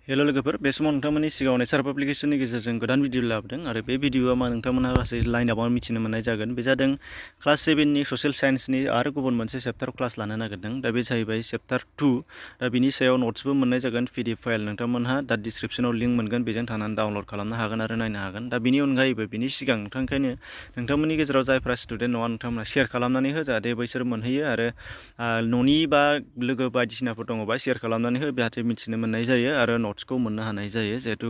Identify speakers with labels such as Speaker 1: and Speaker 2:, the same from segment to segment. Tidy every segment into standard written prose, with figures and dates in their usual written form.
Speaker 1: Hello लोगोफोर बे समाव नोंथांमोननि सिगाङाव नेचार पाब्लिकेशननि गेजेरजों गोदान भिडिअ लाबोदों आरो बे भिडिअआ मा नोंथांमोनहा गासै लाइनआपआव मिथिनो मोननाय जागोन बे जादों क्लास 7नि ससियेल साइन्सनि आरो गुबुन मोनसे चेप्टाराव क्लास लानो नागिरदों दा बे जाहैबाय चेप्टार 2 दा बिनि सायाव नट्सबो मोननाय जागोन पिडिएफ फाइल नोंथांमोनहा दा डिसक्रिप्शनाव लिंक मोनगोन बेजों थांनानै डाउनलड खालामनो हागोन आरो नायनो हागोन दा बिनि अनगायैबो बिनि सिगां नोंथांमोननि गेजेराव जायफ्रा स्टुडेन्ट नङा नोंथांमोना शेयार खालामनानै हो जाहाथे बैसोर मोनहैयो आरो न'नि बा लोगो बायदिसिनाफोर दङबा शेयार खालामनानै हो जाहाथे मिथिनो मोननाय जायो आरो नट्सखौ मोननो हानाय जायो जिहेतु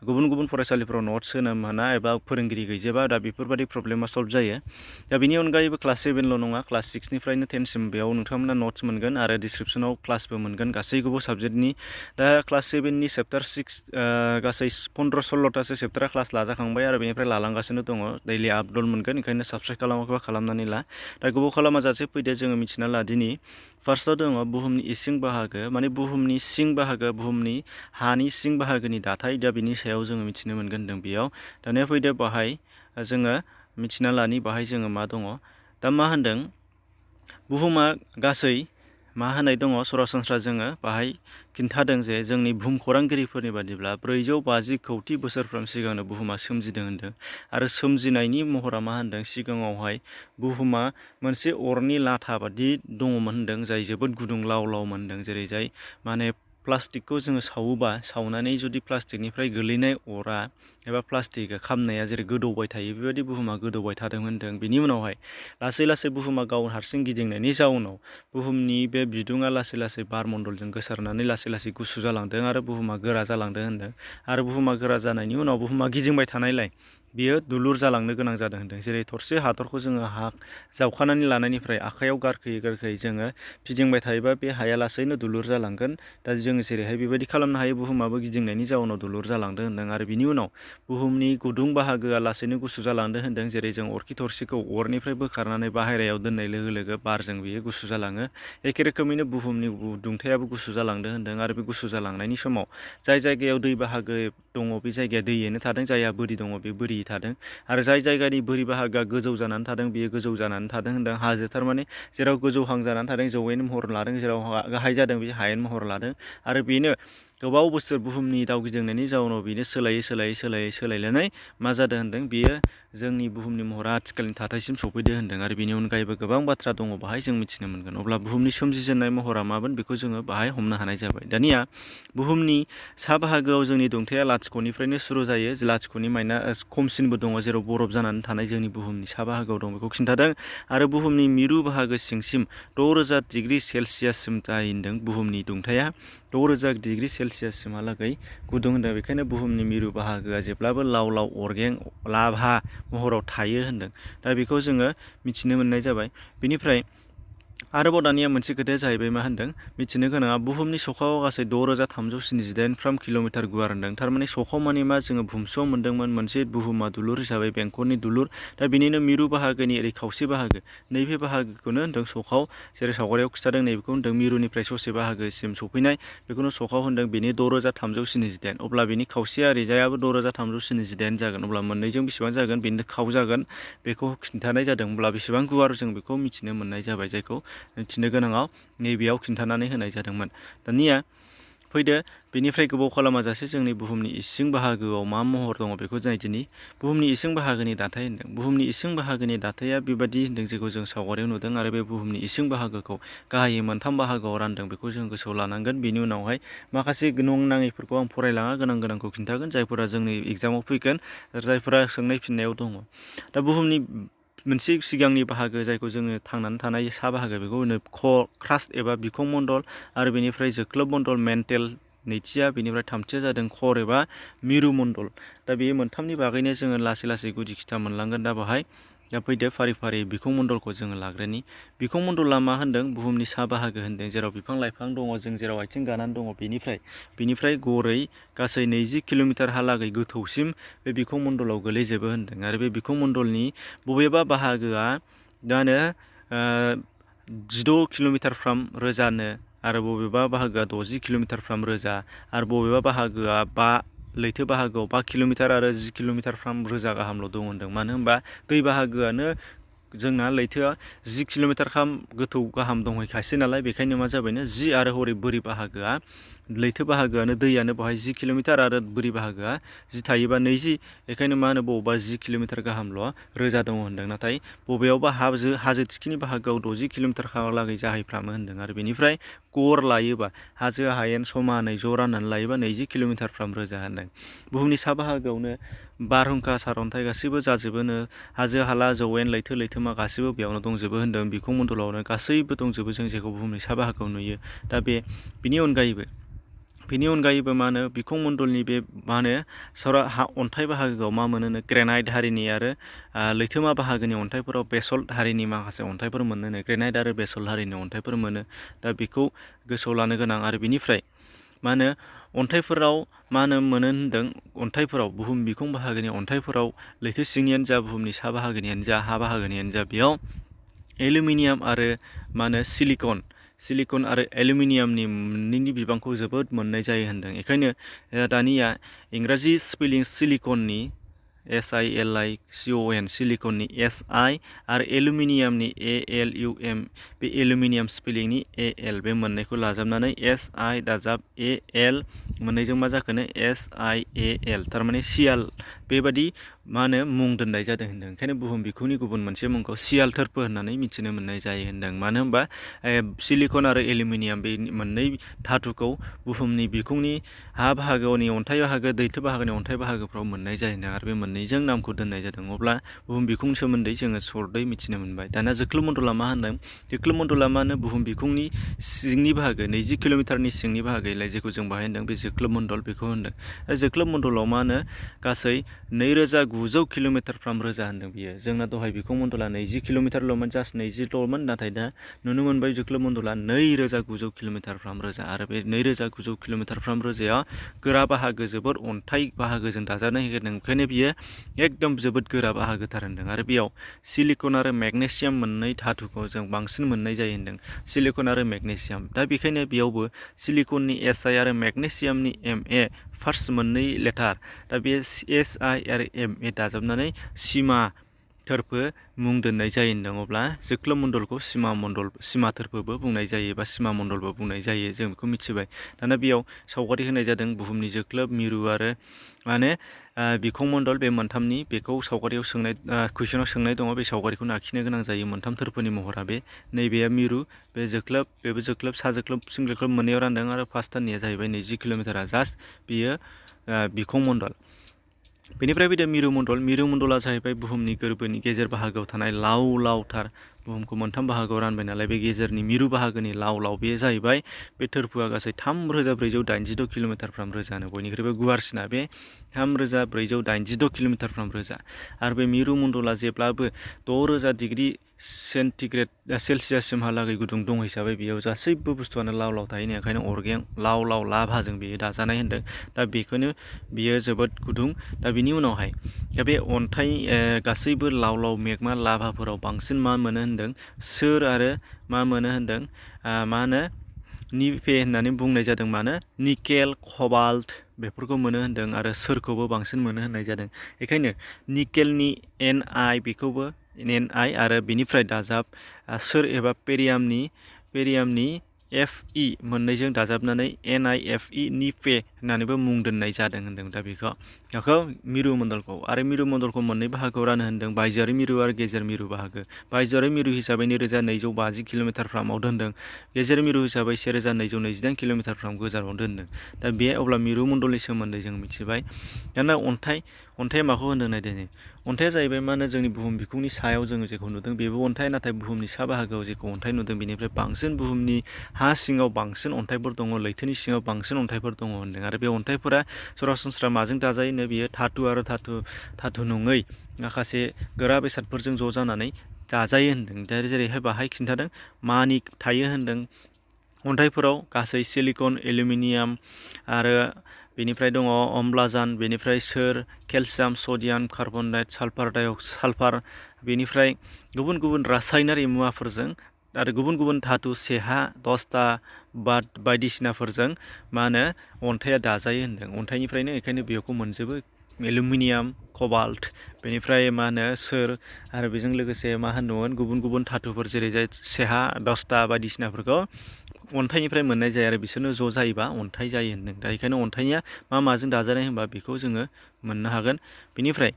Speaker 1: गुबुन गुबुन फरायसालिफोराव नट्स होनो मोना एबा फोरोंगिरि गैजोबा दा बेफोरबायदि प्रब्लेमा सल्भ जायो दा बिनि अनगायैबो क्लास 7ल' नङा क्लास 6निफ्रायनो 10सिम बेयाव नोंथांमोना नट्स मोनगोन आरो डिसक्रिप्शनाव क्लासबो मोनगोन गासैखौबो साबजेक्टनि दा क्लास 7नि चेप्टार 6 गासै 15-16थासो चेप्टारा क्लास लाजाखांबाय आरो बेनिफ्राय लालांगासिनो दङ दैलि आपल'ड मोनगोन ओंखायनो साबस्क्राइब खालामाखैबा खालामनानै ला दा गोबाव खालामाजासे फैदो जोङो मिथिना ला दिनै फार्स्टआव दङ बुहुमनि इसिं बाहागो माने बुहुमनि सिं बाहागो बुहुमनि हानि सिं बाहागोनि दाथाय दा बिनि सायाव जोङो मिथिनो मोनगोन होनदों बेयाव दानिया फैदो बाहाय जोङो मिथिना लानि बाहाय जोङो मा दङ दा मा होनदों बुहुमा गासै मा होनाय दङ सरासनस्रा जोङो बाहाय खिन्थादों जे जोंनि भुमखौरांगिरिफोरनि बादिब्ला 450 कौटि बोसोरफ्राम सिगांनो बुहुमा सोमजिदों होनदों आरो सोमजिनायनि महरा मा होनदों सिगाङावहाय बुहुमा मोनसे अरनि लाथा बादि दङमोन होनदों जाय जोबोद गुदुं लाव लाव मोनदों जेरै जाय माने प्लास्टिकखौ जोङो सावोबा सावनानै जुदि प्लास्टिकनिफ्राय गोलैनाय अरा एबा प्लास्टिकआ खामनाया जेरै गोदौबाय थायो बेबायदि बुहुमा गोदौबाय थादों होनदों बिनि उनावहाय लासै लासै बुहुमा गाव हारसिं गिदिंनायनि जाउनाव बुहुमनि बे बिदुङा लासै लासै बारमण्डलजों गोसारनानै लासै लासै गुसु जालांदों आरो बुहुमा गोरा जालांदों होनदों आरो बुहुमा गोरा जानायनि उनाव बुहुमा गिदिंबाय थानायलाय बियो दुलुर जालांनो गोनां जादों होनदों जेरै थरसे हादरखौ जोङो हा जावखानानै लानायनिफ्राय आखाइयाव गारखोयै जोङो फिदिंबाय थायोबा बे हाया लासैनो दुलुर जालांगोन दा जोङो जेरैहाय बेबायदि खालामनो हायो बुहुमाबो गिदिंनायनि जाउनाव दुलुर जालांदों होनदों आरो बिनि उनाव बुहुमनि गुदुं बाहागोआ लासैनो गुसु जालांदों होनदों जेरै जों अरखि थरसेखौ अरनिफ्राय बोखारनानै बाहेरायाव दोननाय लोगो लोगो बारजों बियो गुसु जालाङो एखे रोखोमैनो बुहुमनि दुंथायाबो गुसु जालांदों होनदों आरो बे गुसु जालांनायनि समाव जाय जायगायाव दै बाहागो दङ बे जायगाया दैयैनो थादों जायहा बोरि दङ बे बोरि थादों आरो जाय जायगानि बोरि बाहागोआ गोजौ जानानै थादों बेयो गोजौ जानानै थादों होनदों हाजो थारमाने जेराव गोजौहां जानानै थादों जौयेन महर लादों जेराव गाहाय जादों बे हायेन महर लादों आरो बेनो गोबाव बोसोर बुहुमनि दावगिदिंनायनि जाउनाव बेनो सोलायै मा जादों होनदों बेयो जोंनि बुहुमनि महरा आथिखालनि थाथायसिम सफैदों होनदों आरो बेनि अनगायैबो गोबां बाथ्रा दङ बाहाय जों मिथिनो मोनगोन अब्ला बुहुमनि सोमजिजेननाय महरा मामोन बेखौ जोङो बाहाय हमनो हानाय जाबाय दानिया बुहुमनि सा बाहागोआव जोंनि दुंथाया लाथिख'निफ्रायनो सुरु जायो लाथिख'नि खमसिनबो दङ जेराव बरफ जानानै थानाय जोंनि बुहुमनि सा बाहागोआव दं बेखौ खिन्थादों आरो बुहुमनि मिरु बाहागो सिंसिम 6000 डिग्रि सेलसियाससिम जायो होनदों बुहुमनि दुंथाया 6000 डिग्रि सेलसियाससिमहालागै गुदुं होनदों बेखायनो बुहुमनि मिरु बाहागोआ जेब्लाबो लाव लाव अरगें लाभा महराव थायो होनदों दा बेखौ जोङो मिथिनो मोननाय जाबाय बेनिफ्राय आरोबाव दानिया मोनसे खोथाया जाहैबाय मा होनदों मिथिनो गोनाङा बुहुमनि सखायाव गासै 6378 किल'मिटार गुवार होनदों थारमाने सखाव माने मा जोङो भुमसुआव मोनदोंमोन मोनसे बुहुमा दुलुर हिसाबै बेंखननि दुलुर दा बिनिनो मिरु बाहागोनि ओरै खावसे बाहागो नैबे बाहागोखौनो होनदों सखाव जेरै सावगारियाव खिथादों नैबेखौ होनदों मिरुनिफ्राय ससे बाहागोसिम सफैनाय बेखौनो सखाव होनदों बेनि 6378 अब्ला बेनि खावसेया ओरैजायाबो 6378 जागोन अब्ला मोननैजों बेसेबां जागोन बेनो खाव जागोन बेखौ खिन्थानाय जादों अब्ला बेसेबां गुवार जों बेखौ मिथिनो मोननाय जाबाय जायखौ मिथिनो गोनाङाव नैबेयाव खिन्थानानै होनाय जादोंमोन दानिया फैदो बेनिफ्राय गोबाव खालामाजासे जोंनि बुहुमनि इसिं बाहागोआव मा महर दङ बेखौ जों दिनै बुहुमनि इसिं बाहागोनि दाथाय होनदों बुहुमनि इसिं बाहागोनि दाथाया बेबायदि होनदों जेखौ जों सावगारियाव नुदों आरो बे बुहुमनि इसिं बाहागोखौ गाहायै मोनथाम बाहागोआव रानदों बेखौ जों गोसोआव लानांगोन बेनि उनावहाय माखासे नाङैफोरखौ आं फरायलाङा गोनांखौ खिन्थागोन जायफोरा जोंनि एग्जामाव फैगोन जायफोरा सोंनाय फिननायाव दङ दा बुहुमनि मोनसे सिगांनि बाहागो जायखौ जोङो थांनानै थानाय सा बाहागो बेखौ होनो क्रास्ट एबा बिखं मण्डल आरो बेनिफ्राय जोख्लोब मण्डल मेन्टेल नैथिया बेनिफ्राय थामथिया जादों खर एबा मिरु मण्डल दा बे मोनथामनि बागैनो जोङो लासै लासै गुदि खिथा मोनलांगोन दा बाहाय दा फैदो फारि फारि बिखं मण्डलखौ जोङो लाग्रोनि बिखं मण्डला मा होनदों बुहुमनि सा बाहागो होनदों जेराव बिफां लाइफां दङ जों जेराव आथिं गानानै दङ बेनिफ्राय गरै गासै 20 किल'मिटारहालागै गोथौसिम बे बिखं मण्डलाव गोलैजोबो होनदों आरो बे बिखं मण्डलनि बबेबा बाहागोआ दानो 16 किल'मिटारफ्राम रोजानो आरो बबेबा बाहागोआ 60 किल'मिटारफ्राम रोजा आरो बबेबा बाहागोआ लैथो बाहागोआव 5 किल'मिटार आरो 10 किल'मिटारफ्राम रोजा गाहामल' दं होनदों मानो होनबा दै बाहागोआनो जोंना लैथोआ 10 किल'मिटार गोथौ गाहाम दंहैखासै नालाय बेखायनो मा जाबायनो 10 आरो हरै बोरि बाहागोआ लैथो बाहागोआनो दैयानो बेवहाय 10 किल'मिटार आरो बोरि बाहागोआ 10 थायोबा 20 बेखायनो मा होनो बबेबा 10 किल'मिटार गाहामल' रोजा दङ होनदों नाथाय बबेयावबा हाजो थिखिनि बाहागोआव 60 किल'मिटार लागै जाहैफ्रामो होनदों आरो बेनिफ्राय गर लायोबा हाजो हायेन समानै ज' राननानै लायोबा 20 किल'मिटारफ्राम रोजा होनदों। बुहुमनि सा बाहागोआवनो बारहुंखा सारअन्थाइ गासैबो जाजोबोनो हाजो हाला जौवेन लैथो लैथोमा गासैबो बेयावनो दंजोबो होनदों बिखुं मण्डलावनो गासैबो दंजोबो जों जेखौ बुहुमनि सा बाहागोआव नुयो। दा बिनि अनगायैबो मा होनो बिखुं मण्डलनि बे मा होनो अन्थाइ बाहागोआव मा मोनोनो ग्रेनाइट हारिनि आरो लैथोमा बाहागोनि अन्थाइफोराव बेसल्ट हारिनि माखासे अन्थाइफोर मोनोनो ग्रेनाइट आरो बेसल्ट हारिनि अन्थाइफोर मोनो। दा बेखौ गोसोआव लानो गोनां आरो बिनिफ्राय मा होनो अन्थाइफोराव मा होनो मोनो होनदों अन्थाइफोराव बुहुम बिखुं बाहागोनि अन्थाइफोराव लैथो सिंनियानो जा बुहुमनि सा बाहागोनियानो जा हा बाहागोनियानो जा बेयाव एलुमिनियाम आरो मा होनो सिलिकन आरो एलुमिनियामनि मोननैनि बिबांखौ जोबोद मोननाय जायो होनदों। बेखायनो दानिया इंराजि स्पेलिं सिलिकननि SILICON सिलिकननि SI आरो एलुमिनियामनि ALUM बे एलुमिनियाम स्पेलिंनि AL बे मोननैखौ लाजाबनानै SI दाजाब AL मोननैजों मा जाखोनो SIAL थारमाने सियाल बेबादि मा होनो मुं दोननाय जादों होनदों। ओंखायनो बुहुम बिखुंनि गुबुन मोनसे मुंखौ सियाल थोरफो होननानै मिथिनो मोननाय जायो होनदों। मानो होनबा सिलिकन आरो एलुमिनियाम बे मोननै धातुखौ बुहुमनि बिखुंनि हा बाहागोनि अन्थाइ बाहागो लैथो बाहागोनि अन्थाइ बाहागोफ्राव मोननाय जायो होनदों आरो बे मोननैजों नामखौ दोननाय जादों। अब्ला बुहुम बिखुंनि सोमोन्दै जोङो सर्टै मिथिनो मोनबाय। दाना जोख्लोब मण्डला मा होनदों जोख्लोब मण्डला मा होनो बुहुम बिखुंनि सिंनि बाहागो 20 किल'मिटारनि सिंनि बाहागोलाय जेखौ जों बाहाय होनदों बे जोख्लोब मण्डल बेखौ होनदों। जोख्लोब मण्डलाव मा होनो गासै 2900 किल'मिटारफ्राम रोजा होनदों बियो। जोंना दहाय बिखुं मण्डला 20 किल'मिटारल'मोन जास्ट 20ल'मोन नाथाय दा नुनो मोनबाय जोख्लोब मण्डला 2900 किल'मिटारफ्राम रोजा आरो बे 2900 किल'मिटारफ्राम रोजायाव गोरा बाहागो जोबोर अन्थाइ बाहागोजों दाजानाय होदों। ओंखायनो बियो एकदम जोबोद गोरा बाहागोथार होनदों आरो बेयाव सिलिकन आरो मेगनेसियाम मोननै धातुखौ जों बांसिन मोननाय जायो होनदों सिलिकन आरो मेगनेसियाम। दा बेखायनो बेयावबो सिलिकननि SI आरो मेगनेसियामनि MA फार्स्ट मोननै लेटार दा बे SI आरो MA दाजाबनानै सिमा थोरफो मुं दोननाय जायो होनदों। अब्ला जोख्लोब मण्डलखौ सिमा थोरफोबो बुंनाय जायो बा सिमा मण्डलबो बुंनाय जायो जों बेखौ मिथिबाय। दाना बेयाव सावगारि होनाय जादों बुहुमनि जोख्लोब मिरु आरो माने बिखुं मण्डल बे मोनथामनि बेखौ सावगारियाव कुइसनाव सोंनाय दङ बे सावगारिखौ आखिनो गोनां जायो। मोनथाम थोरफोनि महरा बे नैबेया मिरु बे जोख्लोब बेबो जोख्लोब सा जोख्लोब सिं जोख्लोब मोननैयाव रानदों आरो फार्स्टथारनिया जाहैबाय 20 किल'मिटारा जास्ट बियो बिखुं मण्डल। बेनिफ्राय फैदों मिरु मण्डला जाहैबाय बुहुमनि गोरबोनि गेजेर बाहागोआव थानाय लावथार बुहुमखौ मोनथाम बाहागोआव रानबाय नालाय बे गेजेरनि मिरु बाहागोनि लाव बे जाहैबाय बे थोरफोआ गासै 3486 किल'मिटारफ्राम रोजानो बयनिख्रुइबो गुवारसिना बे 3486 किल'मिटारफ्राम रोजा आरो बे मिरु मण्डला जेब्लाबो 6000 डिग्रि सेलसियाससिमहालागै गुदुं दं हिसाबै बेयाव गासैबो बुस्थुआनो लाव थायो ओंखायनो अरगें लाव लाभाजों बेयो दाजानाय होनदों। दा बेखौनो बियो जोबोद गुदुं। दा बिनि उनावहाय बे अन्थाइ गासैबो लाव मेगमा लाभाफोराव बांसिन मा मोनो होनदों सोर आरो मा मोनो होनदों मा होनो निफे होननानै बुंनाय जादों। मानो निकेल कबाल्ट बेफोरखौ मोनो होनदों आरो सोरखौबो बांसिन मोनो होननाय जादों। बेखायनो निकेलनि Ni बेखौबो Ni आरो बिनिफ्राय दाजाब सोर एबा पेरियामनि Fe मोननैजों दाजाबनानै NiFe निफे होननानैबो मुं दोननाय जादों होनदों। दा बेखौ मिरु मण्डलखौ आरो मिरु मण्डलखौ मोननै बाहागोआव रानो होनदों बायजोआरि मिरु आरो गेजेर मिरु बाहागो। बायजोआरि मिरु हिसाबै 2250 किल'मिटारफ्रामाव दोनदों गेजेर मिरु हिसाबै 1229 किल'मिटारफ्राम गोजानाव दोनदों। दा बे अब्ला मिरु मण्डलनि सोमोन्दै जों मिथिबाय। दाना अन्थाइया माखौ होनदों नायदो अन्थाइया जाहैबाय मा होनो जोंनि बुहुम बिखुंनि सायाव जोङो जेखौ नुदों बेबो अन्थाइ नाथाय बुहुमनि सा बाहागोआव जेखौ अन्थाइ नुदों बेनिफ्राय बांसिन बुहुमनि हा सिङाव बांसिन अन्थाइफोर दङ लैथोनि सिङाव बांसिन अन्थाइफोर दङ होनदों आरो बे अन्थाइफोरा सरासनस्रा माजों दाजायोनो बियो धातु आरो धातु नङै माखासे गोरा बेसादफोरजों ज' जानानै दाजायो होनदों। दा जेरैहाय बाहाय खिन्थादों मानिक थायो होनदों अन्थाइफोराव गासै सिलिकन एलुमिनियाम आरो बेनिफ्राय दङ अम्लाजान बेनिफ्राय सोर केलसियाम सडियाम कार्बनेट सालफार बेनिफ्राय गुबुन गुबुन रासायनारि मुवाफोरजों आरो गुबुन गुबुन धातु सेहा दस्ता बायदिसिनाफोरजों मा होनो अन्थाइया दाजायो होनदों। अन्थाइनिफ्रायनो बेखायनो बेखौ मोनजोबो एलुमिनियाम कबाल्ट बेनिफ्राय मा होनो सोर आरो बेजों लोगोसे मा होनदोंमोन गुबुन गुबुन धातुफोर जेरैजाय सेहा दस्ता बायदिसिनाफोरखौ अन्थाइनिफ्राय मोननाय जायो आरो बिसोरनो ज' जायोबा अन्थाइ जायो होनदों। दा बेखायनो अन्थाइया मा माजों दाजानाय होनबा बेखौ जोङो मोननो हागोन। बेनिफ्राय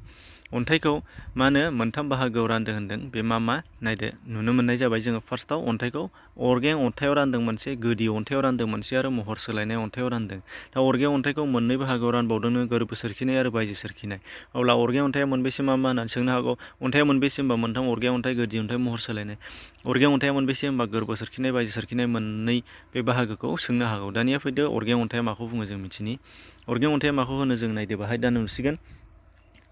Speaker 1: अन्थाइखौ मा होनो मोनथाम बाहागोआव रानदों होनदों। बे मा नायदो नुनो मोननाय जाबाय जोङो फार्स्टआव अन्थाइखौ अरगें अन्थाइआव रानदों मोनसे, गोदि अन्थाइआव रानदों मोनसे आरो महर सोलायनाय अन्थाइआव रानदों। दा अरगें अन्थाइखौ मोननै बाहागोआव रानबावदोंनो, गोरबो सोरखिनाय आरो बायजो सोरखिनाय। अब्ला अरगें अन्थाइआ मोनबेसे मा होननानै सोंनो हागौ, अन्थाइआ मोनबेसे होनबा मोनथाम, अरगें अन्थाइ, गोदि अन्थाइ, महर सोलायनाय। अरगें अन्थाइआ मोनबेसे होनबा गोरबो सोरखिनाय बायजो सोरखिनाय मोननै बे बाहागोखौ सोंनो हागौ। दानिया फैदो अरगें अन्थाइआ माखौ बुङो जों मिथिनि। अरगें अन्थाइआ माखौ होनो जों नायदो बाहाय दा नुसिगोन।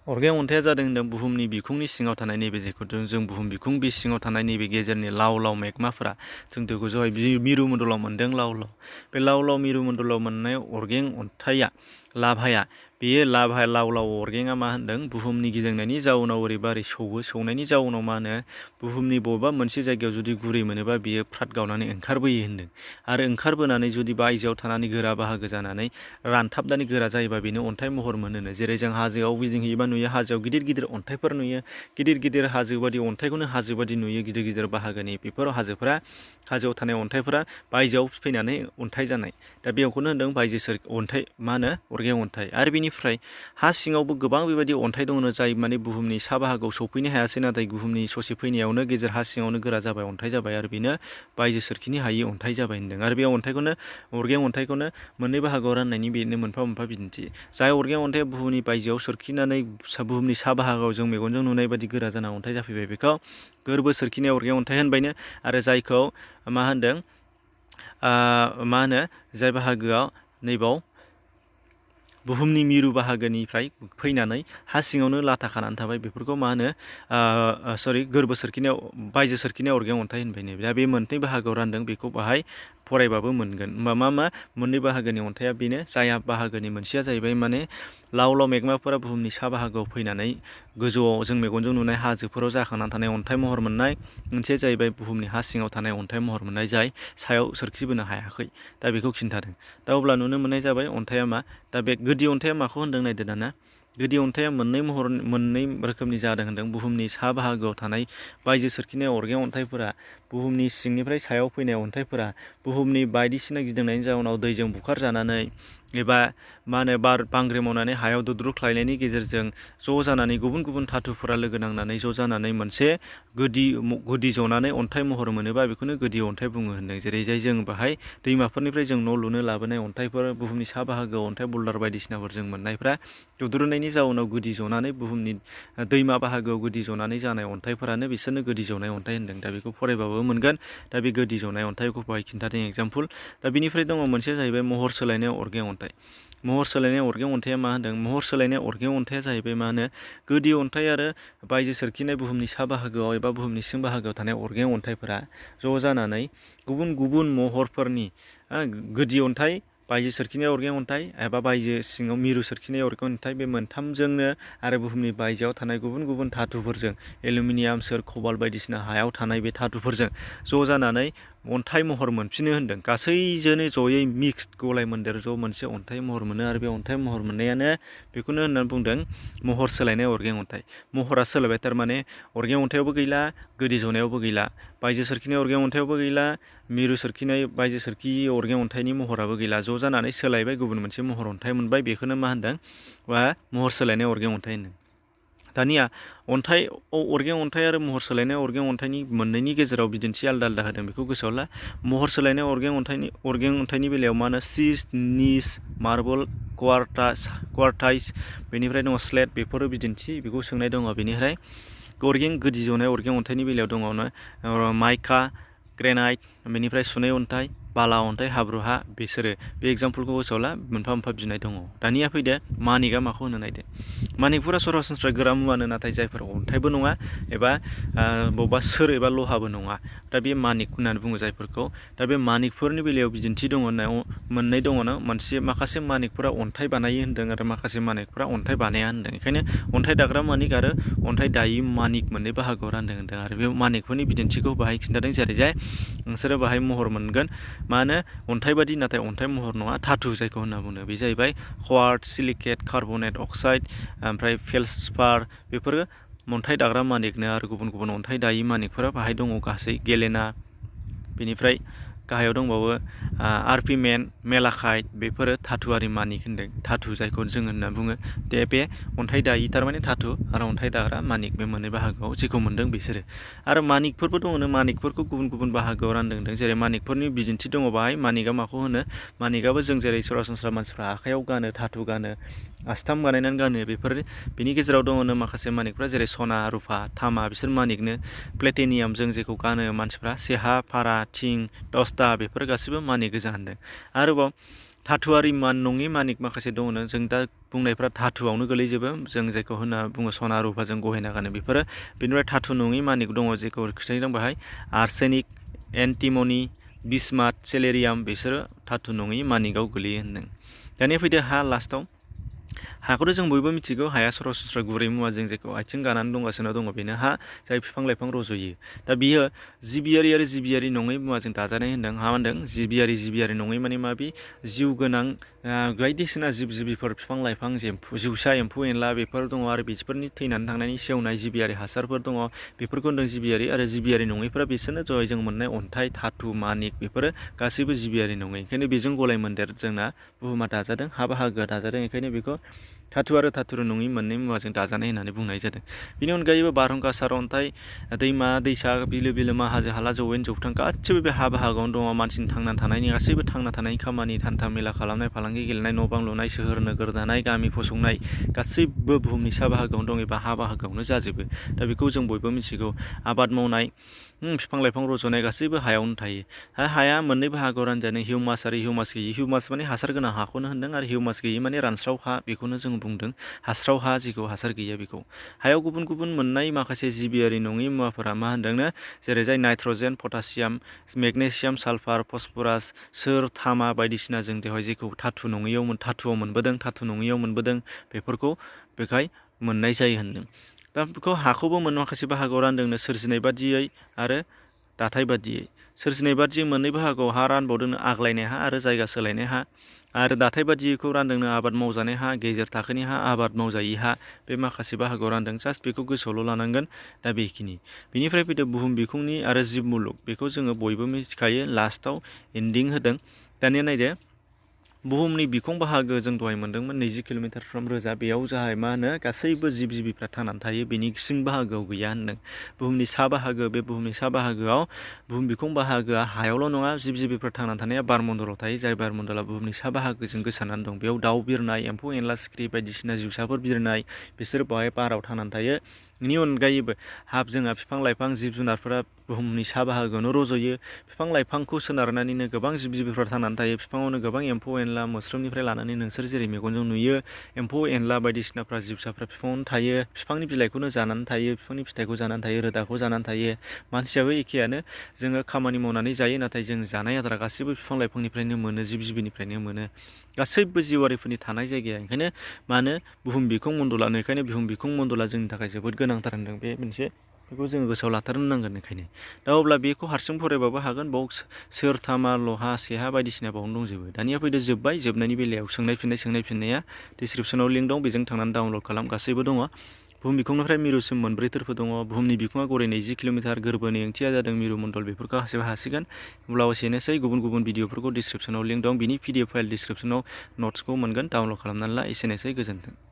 Speaker 1: अरगें अन्थाइआ जादों होनदों बुहुमनि बिखुंनि सिङाव थानाय नैबे जेखौ जों बुहुम बिखुं बे सिङाव थानाय नैबे गेजेरनि लाव लाव मेगमाफोरा जों गोजौहाय मिरु मण्डलाव मोनदों लाव लाव। बे लाव लाव मिरु मण्डलाव मोननाय अरगें अन्थाइआ लाभाया, बेयो लाभा लाव लाव अरगेंआ मा होनदों बुहुमनि गिदिंनायनि जाउनाव ओरैबा ओरै सौनायनि जाउनाव मा होनो बुहुमनि बबेबा मोनसे जायगायाव जुदि गुरै मोनोबा बियो फ्राद गावनानै ओंखारबोयो होनदों। आरो ओंखारबोनानै जुदि बायजोआव थानानै गोरा बाहागो जानानै रानथाबनानै गोरा जायोबा बेनो अन्थाइ महर मोनोनो। जेरै जों हाजोआव गिदिंहैयोबा नुयो हाजोआव गिदिर गिदिर अन्थाइफोर नुयो, गिदिर गिदिर हाजो बादि अन्थाइखौनो हाजो बादि नुयो गिदिर गिदिर बाहागोनि। बेफोर हाजोआव थानाय अन्थाइफोरा बायजोआव फैनानै अन्थाइ जानाय। दा बेखौनो होनदों बायजो अन्थाइ मा होनो अरगें अन्थाइ। आरो बेनिफ्राय हा सिङावबो गोबां बेबायदि अन्थाइ दङ जाय माने बुहुमनि सा बाहागोआव सौफैनो हायासै, नाथाय बुहुमनि ससे फैनायावनो गेजेर हा सिङावनो गोरा जाबाय, अन्थाइ जाबाय आरो बेनो बायजो सोरखिनो हायि अन्थाइ जाबाय होनदों। आरो बे अन्थाइखौनो अरगें अन्थाइखौनो मोननै बाहागोआव राननायनि बेनो मोनफा मोनफा बिदिन्थि। जाय अरगें अन्थाइआ बुहुमनि बायजोआव सोरखिनानै बुहुमनि सा बाहागोआव जों मेगनजों नुनाय बादि गोरा जाना अन्थाइ जाफैबाय बेखौ गोरबो सोरखिनाय अरगें अन्थाइ होनबायनो। आरो जायखौ मा होनदों मा होनो जाय बाहागोआव नैबाव बुहुमनि मिरु बाहागोनिफ्राय फैनानै हा सिङावनो लाथा खानानै थाबाय बेफोरखौ मा होनो गोरबो सोरखिनायाव बायजो सोरखिनाय अरगें अन्थाइ होनबाय। दा बे मोननै बाहागोआव रानदों, बेखौ बाहाय फरायबाबो मोनगोन। होमबा मा मोननै बाहागोनि अन्थाइआ बेनो, जाया बाहागोनि मोनसेया जाहैबाय माने लाव लाव मेगमाफोरा बुहुमनि सा बाहागोआव फैनानै गोजौआव जों मेगनजों नुनाय हाजोफोराव जाखांनानै थानाय अन्थाइ महर मोननाय, मोनसेया जाहैबाय बुहुमनि हा सिङाव थानाय अन्थाइ महर मोननाय जाय सायाव सोरखिबोनो हायाखै। दा बेखौ खिन्थादों। दा अब्ला नुनो मोननाय जाबाय अन्थाइआ मा। दा बे गोदि अन्थाइआ माखौ होनदों नायदो दाना। गोदि अन्थाइआ मोननै रोखोमनि जादों होनदों। बुहुमनि सा बाहागोआव थानाय बायजो सोरखिनाय अरगें अन्थाइफोरा, बुहुमनि सिंनिफ्राय सायाव फैनाय अन्थाइफोरा बुहुमनि बायदिसिना गिदिंनायनि जाउनाव दैजों बुखारजानानै एबा मा होनो बांग्रि मावनानै हायाव दुद्रुख्लायनायनि गेजेरजों ज' जानानै गुबुन गुबुन धातुफोरा लोगो नांनानै ज' जानानै मोनसे गोदि जनानै अन्थाइ महर मोनोबा बेखौनो गोदि अन्थाइ बुङो होनदों। जेरैजाय जों बाहाय दैमाफोरनिफ्राय जों न' लुनो लाबोनाय अन्थाइफोर, बुहुमनि सा बाहागोआव अन्थाइ बुल्डार बायदिसिनाफोर जों मोननायफ्रा दुद्रुनायनि जाउनाव गोदि जनानै बुहुमनि दैमा बाहागोआव गोदि जनानै जानाय अन्थाइफोरानो बिसोरनो गोदि जनाय अन्थाइ होनदों। दा बेखौ फरायबाबो मोनगोन। दा बे गोदि जनाय अन्थाइखौ बाहाय खिन्थादों एगजामपोल। दा बिनिफ्राय दङ मोनसेया जाहैबाय महर सोलायनाय अरगें अन्थाइ। महर सोलायनाय अरगें अन्थाइआ मा होनदों, महर सोलायनाय अरगें अन्थाइआ जाहैबाय मा होनो गोदि अन्थाइ आरो बायजो सोरखिनाय बुहुमनि सा बाहागोआव एबा बुहुमनि सिं बाहागोआव थानाय अरगें अन्थाइफोरा ज' जानानै गुबुन गुबुन महरफोरनि गोदि अन्थाइ, बायजो सोरखिनाय अरगें अन्थाइ एबा बायजो सिङाव मिरु सोरखिनाय अरगें अन्थाइ, बे मोनथामजोंनो आरो बुहुमनि बायजोआव थानाय गुबुन गुबुन धातुफोरजों एलुमिनियाम, सोर, खबाल बायदिसिना हायाव थानाय बे धातुफोरजों ज' जानानै अन्थाइ महर मोनफिनो होनदों। गासैजोंनो जयै मिक्स गलाय मोन्देर ज' मोनसे अन्थाइ महर मोनो। आरो बे अन्थाइ महर मोननायानो बेखौनो होननानै बुंदों महर सोलायनाय अरगें अन्थाइ। महरा सोलायबाय, थारमाने अरगें अन्थाइआवबो गैला, गोदि जनायावबो गैला, बायजो सोरखिनाय अरगें अन्थाइआवबो गैला, मिरु सोरखिनाय बायजो सोरखि अरगें अन्थाइनि महराबो गैला, ज' जानानै सोलायबाय, गुबुन मोनसे महर अन्थाइ मोनबाय। बेखौनो मा होनदों महर सोलायनाय अरगें अन्थाइ होनदों। दानिया अरगें अन्थाइ आरो महर सोलायनाय अरगें अन्थाइनि मोननैनि गेजेराव बिदिन्थि आलदा आलदा होदों, बेखौ गोसोआव ला। महर सोलायनाय अरगें अन्थाइनि बेलायाव मा होनो सिस, निस, मार्बल, क्वार्टाइस, बेनिफ्राय दङ स्लेट, बेफोरो बिदिन्थि, बेखौ सोंनाय दङ। बेनिफ्राय गोदि जनाय अरगें अन्थाइनि बेलायाव दङ माइका, ग्रेनाइट, बेनिफ्राय सुनै अन्थाइ, बाला अन्थाइ, हाब्रु हा, बिसोरो बे एगजामपोलखौ गोसोआव ला, मोनफा मोनफा बिनाय दङ। दानिया फैदो मानिकआ माखौ होनो नायदो। मानिकफोरा सरासनस्रा गोरा मुवानो, नाथाय जायफोर अन्थाइबो नङा एबा बबेबा सोर एबा लहाबो नङा। दा बे मानिक होननानै बुङो जायफोरखौ। दा बे मानिकफोरनि बेलायाव बिदिन्थि दङ होननायाव मोननै दङ। माखासे मानिकफोरा अन्थाइ बानायो होनदों आरो माखासे मानिकफोरा अन्थाइ बानाया होनदों। बेखायनो अन्थाइ दाग्रा मानिक आरो अन्थाइ दायि मानिक मोननै बाहागोआव रानदों होनदों। आरो बे मानिकफोरनि बिदिन्थिखौ बाहाय खिन्थादों। जेरैजाय नोंसोरो बाहाय महर मोनगोन मा होनो अन्थाइ बादि नाथाय अन्थाइ महर नङा, धातु जायखौ होनना बुङो। बे जाहैबाय क्वार्ट्ज, सिलिकेट, कार्बनेट अक्साइड, ओमफ्राय फेल्सपार, बेफोरो अन्थाइ दाग्रा मानिकनो। आरो गुबुन गुबुन अन्थाइ दायि मानिकफोरा बाहाय दङ गासै गेलेना, बेनिफ्राय गाहायाव दंबावो आर्पिमेन, मेलाकाइट, बेफोरो धातुआरि मानिक होनदों। धातु जायखौ जों होनना बुङो दे बे अन्थाइ दायि थारमाने धातु आरो अन्थाइ दाग्रा मानिक बे मोननै बाहागोआव जेखौ मोनदों बिसोरो। आरो मानिकफोरबो दङ, मानिकफोरखौ गुबुन गुबुन बाहागोआव रानदों। जेरै मानिकफोरनि बिदिन्थि दङ बाहाय। मानिकआ माखौ होनो? मानिकआबो जों जेरै सरासनस्रा मानसिफ्रा आखाइयाव गानो, धातु गानो, आस्थाम बानायनानै गानो, बेफोर बिनि गेजेराव दङनो माखासे मानिकफ्रा जेरै सना, रुफा, तामा, बिसोर मानिकनो। प्लेटिनियाम जों जेखौ गानो मानसिफ्रा, सेहा, फारा, थिं, दस्ता, बेफोर गासिबो मानिक गोजा होनदों। आरोबाव धातुआरि नङि मानिक माखासे दङनो, जों दा बुंनायफ्रा धातुआवनो गोलैजोबो। जों जायखौ होनना बुङो सना, रुफा, जों गहेना गानो बेफोरो। बेनिफ्राय धातु नङि मानिक दङ जेखौ खिथादों बाहाय आर्सेनिक, एन्टिमनि, बिस्माथ, सेलेरियाम, बिसोरो धातु नङि मानिकआव गोलैयो होनदों। दानिया फैदो हा लास्टआव। हाखौथ' जों बयबो मिथिगौ, हाया सरासनस्रा गुरै मुवा, जों जेखौ आथिं गानानै दंगासिनो दङ बेनो हा, जाय बिफां लाइफां रज'यो। दा बियो जिबियारि आरो जिबियारि नङै मुवाजों दाजानाय होनदों। मा होनदों? जिबियारि नङै माने मा? बे जिउ गोनां बायदिसिना जिब-जिबिफोर, बिफां लाइफां, जिउसा, एम्फौ एनला बेफोर दङ आरो बेफोरनि थैनानै थांनायनि सेवनाय जिबियारि हासारफोर दङ, बेफोरखौ होनदों जिबियारि। आरो जिबियारि नङैफोरा बिसोरनो जय जों मोननाय अन्थाइ, धातु, मानिक, बेफोरो गासैबो जिबियारि नङै। ओंखायनो बेजों गलाय मोन्देर जोंना बुहुमा दाजादों, हा बाहागोआ दाजादों। ओंखायनो बेखौ धातु आरो धातु नङि मोननै मुवाजों दाजानाय होननानै बुंनाय जादों। बेनि अनगायैबो बारहुंखा, सारअन्थाइ, दैमा दैसा, बिलो बिलोमा, हाजो हाला, जौयेन जौथां गासिबो बे हा बाहागोआवनो दङ। मानसिनि थांना थानायनि गासैबो थांना थानायनि खामानि, हान्था मेला खालामनाय, फालांगि गेलेनाय, न' बां लुनाय, सोहोर नोगोर दानाय, गामि फसंनाय, गासैबो बुहुमनि सा बाहागोआवनो दं एबा हा बाहागोआवनो जाजोबो। दा बेखौ जों बयबो मिथिगौ। आबाद मावनाय, बिफां लाइफां रज'नाय गासैबो हायावनो थायो। हाया मोननै बाहागोआव रानजादों, हिउमास आरो हिउमास गैयि। हिउमास माने हासार गोनां हाखौनो होनदों आरो हिउमास गैयि माने रानस्राव हा, बेखौनो जों बुंदों। हास्राव हा, जेखौ हासार गैया बेखौ। हायाव गुबुन गुबुन मोननाय माखासे जिबियारि नङि मुवाफोरा मा होनदोंनो? जेरै जाय nitrogen, potassium, magnesium, sulphur, phosphorus, सोर, तामा बायदिसिना जों बेवहाय जेखौ धातुआव मोनबोदों, धातु नङियाव मोनबोदों, बेफोरखौ बेखाय मोननाय जायो होनदों। दा बेखौ हाखौबो माखासे बाहागोआव रानदोंनो, सोरजिनाय बादियै आरो दाथाय बादियै। सोरजिनाय बादियै मोननै बाहागोआव हा रानबावदोंनो, आग्लायनाय हा आरो जायगा सोलायनाय हा। आरो दाथाय बादियैखौ रानदोंनो आबाद मावजानाय हा, गेजेर थाखोनि हा, आबाद मावजायि हा, बे माखासे बाहागोआव रानदों। जास्ट बेखौ गोसोआवल' लानांगोन। दा बेखिनि। बेनिफ्राय फैदो बुहुम बिखुंनि आरो जिब मुलुग। बेखौ जोङो बयबो मिथिखायो, लास्टआव एन्डिं होदों। दानिया नायदो, बुहुमनि बिखुं बाहागो जों दहाय मोनदोंमोन 20 किल'मिटारफ्राम रोजा। बेयाव जाहाय मा होनो? गासैबो जिब जिबिफ्रा थांनानै थायो, बेनि सिं बाहागोआव गैया होनदों। बुहुमनि सा बाहागो, बे बुहुमनि सा बाहागोआव बुहुम बिखुं बाहागोआ हायावल' नङा, जिब जिबिफ्रा थांनानै थानाया बारमण्डलाव थायो, जाय बारमण्डला बुहुमनि सा बाहागोजों गोसारनानै दं। बेयाव दाउ बिरनाय, एम्फौ एनला, सिख्रि बायदिसिना जिउसाफोर बिरनाय, बिसोर बेवहाय बाराव थांनानै थायो। बेनि अनगायैबो जोंहा बिफां लाइफां, जिब जुनारफोरा बुहुमनि सा बाहागोआवनो रज'यो। बिफां लाइफांखौ सोनारनानैनो गोबां जिब जिबिफ्रा थांनानै थायो। बिफाङावनो गोबां एम्फौ एनला, मोस्रोमनिफ्राय लानानै नोंसोर जेरै मेगनजों नुयो, एम्फौ एनला बायदिसिनाफ्रा, जिउसाफ्रा बिफाङावनो थायो। बिफांनि बिलाइखौनो जानानै थायो, बिफांनि फिथाइखौ जानानै थायो, रोदाखौ जानानै थायो। मानसियाबो एखेयानो। जोङो खामानि मावनानै जायो, नाथाय जों जानाय आदारा गासैबो बिफां लाइफांनिफ्रायनो मोनो, जिब जिबिनिफ्रायनो मोनो। गासैबो जिउआरिफोरनि थानाय जायगाया ओंखायनो मा होनो? बुहुम बिखुं मण्डलानो। ओंखायनो बुहुम बिखुं मण्डला जोंनि थाखाय जोबोद गोनांथार होनदों। बे मोनसे, बेखौ जोङो गोसोआव लाथारनो नांगोन। ओंखायनो दा अब्ला बेखौ हारसिं फरायबाबो हागोन। बाव सोर, तामा, लहा, सेहा बायदिसिना बावनो दंजोबो। दानिया फैदो जोब्बाय। जोबनायनि बेलायाव सोंनाय फिननाया डिसक्रिपसनाव लिंक दं, बेजों थांनानै डाउनलड खालाम, गासैबो दङ। बुहुम बिखुंनिफ्राय मिरुसिम मोनब्रै थोरफो दङ। बुहुमनि बिखुङा गड़ै 20 किल'मिटार, गोरबोनि ओंथिया जादों मिरु मण्डल, बेफोरखौ गासैबो हासिगोन। अब्ला एसेनोसै। गुबुन गुबुन भिडिअफोरखौ डिसक्रिपसनाव लिंक दं, बिनि PDF फाइल डिसक्रिपसनाव नट्सखौ मोनगोन, डाउनलड खालामनानै ला। एसेनोसै, गोजोन्थों।